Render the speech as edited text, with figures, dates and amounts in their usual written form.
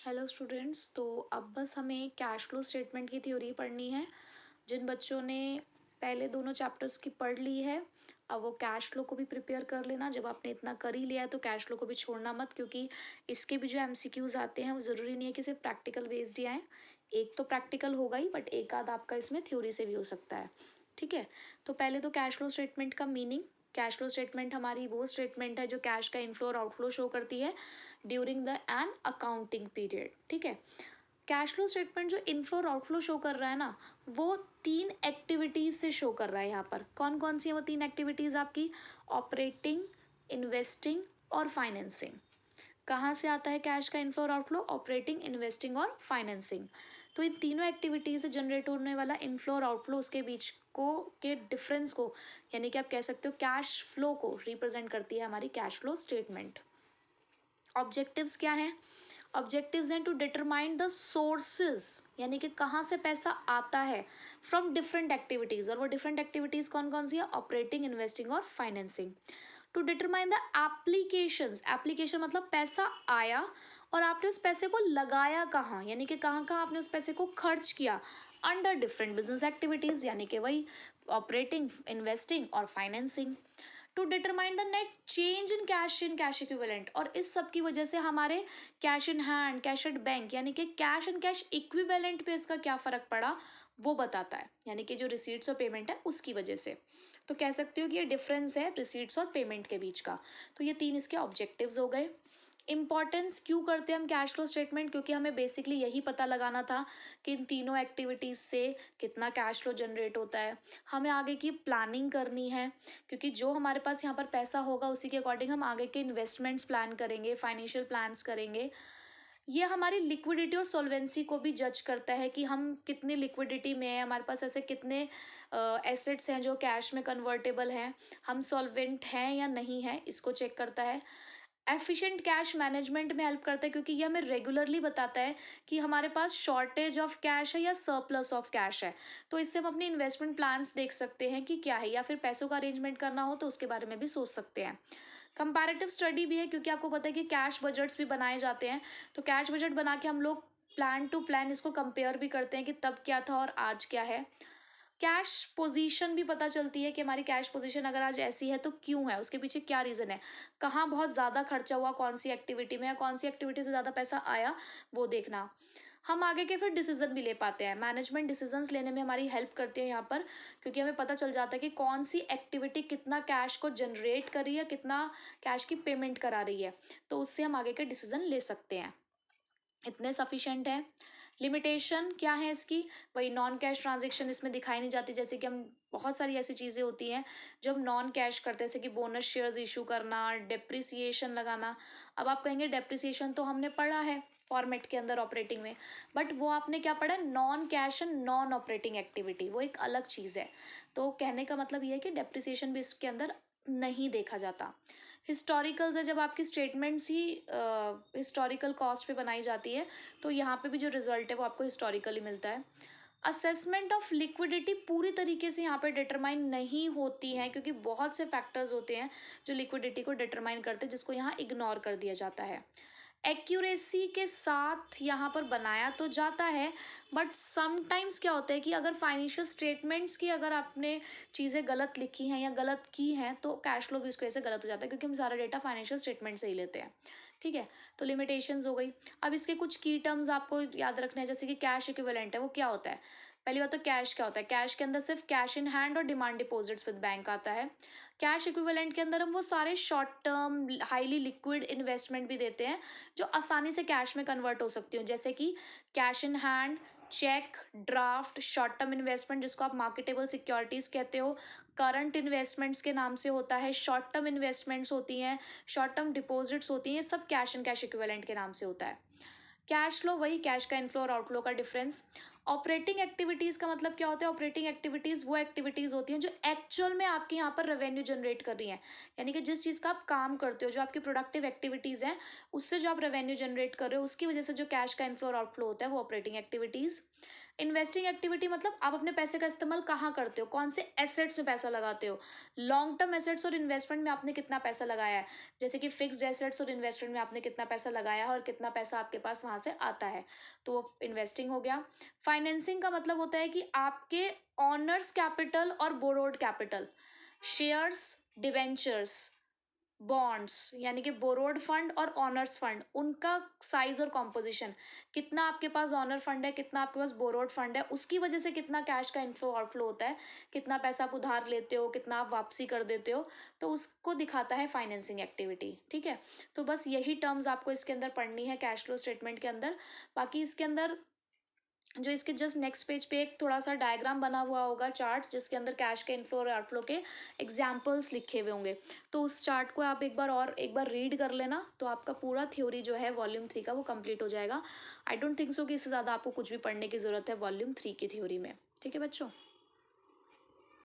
Hello students. तो अब बस हमें कैश फ्लो स्टेटमेंट की थ्योरी पढ़नी है। जिन बच्चों ने पहले दोनों चैप्टर्स की पढ़ ली है, अब वो कैश फ्लो को भी प्रिपेयर कर लेना। जब आपने इतना कर ही लिया है तो कैश फ्लो को भी छोड़ना मत, क्योंकि इसके भी जो एमसीक्यूज आते हैं वो ज़रूरी नहीं है कि सिर्फ प्रैक्टिकल बेस्ड ही आए। एक तो प्रैक्टिकल होगा ही, बट एक आध आपका इसमें थ्योरी से भी हो सकता है। ठीक है। तो पहले तो कैश फ्लो स्टेटमेंट का मीनिंग। कैश फ्लो स्टेटमेंट हमारी वो स्टेटमेंट है जो कैश का इनफ्लो और आउटफ्लो शो करती है during the an accounting period. ठीक है। कैश फ्लो स्टेटमेंट जो इनफ्लो और आउटफ्लो शो कर रहा है ना, वो तीन एक्टिविटीज से शो कर रहा है। यहाँ पर कौन कौन सी है वो तीन एक्टिविटीज आपकी? ऑपरेटिंग, इन्वेस्टिंग और फाइनेंसिंग। कहाँ से आता है कैश का इनफ्लो और आउटफ्लो? ऑपरेटिंग, इन्वेस्टिंग और फाइनेंसिंग। तो इन तीनों एक्टिविटीज से जनरेट होने वाला इनफ्लो और आउटफ्लो, उसके बीच को के डिफरेंस को, यानी कि आप कह सकते हो कैश फ्लो को रिप्रेजेंट करती है हमारी कैश फ्लो स्टेटमेंट। ऑब्जेक्टिव्स क्या हैं? ऑब्जेक्टिव्स हैं टू डिटरमाइन द सोर्सेज, यानी कि कहाँ से पैसा आता है फ्रॉम डिफरेंट एक्टिविटीज। और वो डिफरेंट एक्टिविटीज कौन कौन सी है? ऑपरेटिंग, इन्वेस्टिंग और financing. To determine the applications, application मतलब पैसा आया और आपने उस पैसे को लगाया कहाँ, यानी कि कहाँ कहाँ आपने उस पैसे को खर्च किया अंडर डिफरेंट बिजनेस एक्टिविटीज, यानी कि वही ऑपरेटिंग, इन्वेस्टिंग और financing. To determine the net change in cash equivalent, और इस सब की वजह से हमारे cash in hand, cash at bank, यानी कि कैश एंड कैश इक्विवेलेंट पे इसका क्या फ़र्क पड़ा वो बताता है, यानी कि जो रिसीट्स और पेमेंट है उसकी वजह से। तो कह सकते हो कि ये डिफरेंस है रिसीट्स और पेमेंट के बीच का। तो ये तीन इसके ऑब्जेक्टिव्स हो गए। इम्पॉर्टेंस क्यों करते हैं हम कैश फ्लो स्टेटमेंट? क्योंकि हमें बेसिकली यही पता लगाना था कि इन तीनों एक्टिविटीज़ से कितना कैश फ्लो जनरेट होता है। हमें आगे की प्लानिंग करनी है, क्योंकि जो हमारे पास यहाँ पर पैसा होगा उसी के अकॉर्डिंग हम आगे के इन्वेस्टमेंट्स प्लान करेंगे, फाइनेंशियल प्लान्स करेंगे। ये हमारी लिक्विडिटी और सॉल्वेंसी को भी जज करता है कि हम कितनी लिक्विडिटी में है, हमारे पास ऐसे कितने एसेट्स हैं जो कैश में कन्वर्टेबल हैं, हम सॉल्वेंट हैं या नहीं है, इसको चेक करता है। एफिशिएंट कैश मैनेजमेंट में हेल्प करता है, क्योंकि ये हमें रेगुलरली बताता है कि हमारे पास शॉर्टेज ऑफ कैश है या सरप्लस ऑफ कैश है। तो इससे हम अपनी इन्वेस्टमेंट प्लान्स देख सकते हैं कि क्या है, या फिर पैसों का अरेंजमेंट करना हो तो उसके बारे में भी सोच सकते हैं। कंपैरेटिव स्टडी भी है, क्योंकि आपको पता है कि कैश बजट्स भी बनाए जाते हैं। तो कैश बजट बना के हम लोग प्लान टू प्लान इसको कंपेयर भी करते हैं कि तब क्या था और आज क्या है। कैश पोजीशन भी पता चलती है कि हमारी कैश पोजीशन अगर आज ऐसी है तो क्यों है, उसके पीछे क्या रीज़न है, कहाँ बहुत ज़्यादा खर्चा हुआ कौन सी एक्टिविटी में, या कौन सी एक्टिविटी से ज़्यादा पैसा आया, वो देखना। हम आगे के फिर डिसीजन भी ले पाते हैं। मैनेजमेंट डिसीजंस लेने में हमारी हेल्प करती है यहाँ पर, क्योंकि हमें पता चल जाता है कि कौन सी एक्टिविटी कितना कैश को जनरेट कर रही है, कितना कैश की पेमेंट करा रही है। तो उससे हम आगे के डिसीजन ले सकते हैं। इतने सफिशिएंट है। लिमिटेशन क्या है इसकी? वही नॉन कैश ट्रांजेक्शन इसमें दिखाई नहीं जाती, जैसे कि हम बहुत सारी ऐसी चीज़ें होती हैं जो हम नॉन कैश करते हैं, जैसे कि बोनस शेयर्स इशू करना, डेप्रिसिएशन लगाना। अब आप कहेंगे डेप्रिसिएशन तो हमने पढ़ा है फॉर्मेट के अंदर ऑपरेटिंग में, बट वो आपने क्या पढ़ा है? Non cash and non operating activity, वो एक अलग चीज़ है। तो कहने का मतलब ये है कि डेप्रिसिएशन भी इसके अंदर नहीं देखा जाता। हिस्टोरिकल्स है, जब आपकी स्टेटमेंट्स ही हिस्टोरिकल कॉस्ट पे बनाई जाती है तो यहाँ पे भी जो रिजल्ट है वो आपको हिस्टोरिकली मिलता है। असेसमेंट ऑफ लिक्विडिटी पूरी तरीके से यहाँ पे डिटरमाइन नहीं होती है, क्योंकि बहुत से फैक्टर्स होते हैं जो लिक्विडिटी को डिटरमाइन करते हैं, जिसको यहाँ इग्नोर कर दिया जाता है। एक्यूरेसी के साथ यहाँ पर बनाया तो जाता है, बट समटाइम्स क्या होता है कि अगर फाइनेंशियल स्टेटमेंट्स की अगर आपने चीज़ें गलत लिखी हैं या गलत की हैं तो कैश फ्लो भी उसकी वजह से गलत हो जाता है, क्योंकि हम सारा डेटा फाइनेंशियल स्टेटमेंट से ही लेते हैं। ठीक है। तो लिमिटेशंस हो गई। अब इसके कुछ की टर्म्स आपको याद रखने हैं, जैसे कि कैश इक्विवेलेंट है, वो क्या होता है? पहली बात तो कैश क्या होता है? कैश के अंदर सिर्फ कैश इन हैंड और डिमांड डिपॉजिट्स विद बैंक आता है। कैश इक्विवेलेंट के अंदर हम वो सारे short term highly liquid investment भी देते हैं जो आसानी से कैश में कन्वर्ट हो सकती हो, जैसे कि cash in hand, cheque, draft, short term investment जिसको आप मार्केटेबल सिक्योरिटीज़ कहते हो, करंट इन्वेस्टमेंट्स के नाम से होता है, शॉर्ट टर्म इन्वेस्टमेंट्स होती हैं, शॉर्ट टर्म डिपॉजिट्स होती हैं, ये सब कैश एंड कैश इक्विवेलेंट के नाम से होता है। कैश फ्लो वही कैश का इनफ्लो और आउटफ्लो का डिफरेंस। ऑपरेटिंग एक्टिविटीज़ का मतलब क्या होता है? ऑपरेटिंग एक्टिविटीज़ वो एक्टिविटीज़ होती हैं जो एक्चुअल में आपके यहाँ पर रेवेन्यू जनरेट कर रही हैं, यानी कि जिस चीज़ का आप काम करते हो, जो आपकी प्रोडक्टिव एक्टिविटीज़ हैं, उससे जो आप रेवेन्यू जनरेट कर रहे हो उसकी वजह से जो कैश का इनफ्लो और आउटफ्लो होता है वो ऑपरेटिंग एक्टिविटीज़। इन्वेस्टिंग एक्टिविटी मतलब आप अपने पैसे का इस्तेमाल कहाँ करते हो, कौन से एसेट्स में पैसा लगाते हो, लॉन्ग टर्म एसेट्स और इन्वेस्टमेंट में आपने कितना पैसा लगाया है, जैसे कि फिक्स्ड एसेट्स और इन्वेस्टमेंट में आपने कितना पैसा लगाया है और कितना पैसा आपके पास वहाँ से आता है, तो वो इन्वेस्टिंग हो गया। फाइनेंसिंग का मतलब होता है कि आपके ऑनर्स कैपिटल और borrowed capital, shares, debentures, bonds, यानी कि बोरोड फंड और ऑनर्स फंड, उनका साइज और कॉम्पोजिशन, कितना आपके पास ऑनर फंड है, कितना आपके पास बोरोड फंड है, उसकी वजह से कितना कैश का इनफ्लो आउटफ्लो होता है, कितना पैसा आप उधार लेते हो, कितना आप वापसी कर देते हो, तो उसको दिखाता है फाइनेंसिंग एक्टिविटी। ठीक है, तो बस यही टर्म्स आपको इसके अंदर पढ़नी है कैश फ्लो स्टेटमेंट के अंदर। बाकी इसके अंदर जो इसके जस्ट नेक्स्ट पेज पे एक थोड़ा सा डायग्राम बना हुआ होगा, चार्ट्स, जिसके अंदर कैश के इनफ्लो और आउटफ्लो के एग्जाम्पल्स लिखे हुए होंगे, तो उस चार्ट को आप एक बार रीड कर लेना, तो आपका पूरा थ्योरी जो है वॉल्यूम 3 का वो कंप्लीट हो जाएगा। आई डोंट थिंक सो कि इससे ज़्यादा आपको कुछ भी पढ़ने की ज़रूरत है वॉल्यूम 3 की थ्योरी में। ठीक है बच्चों।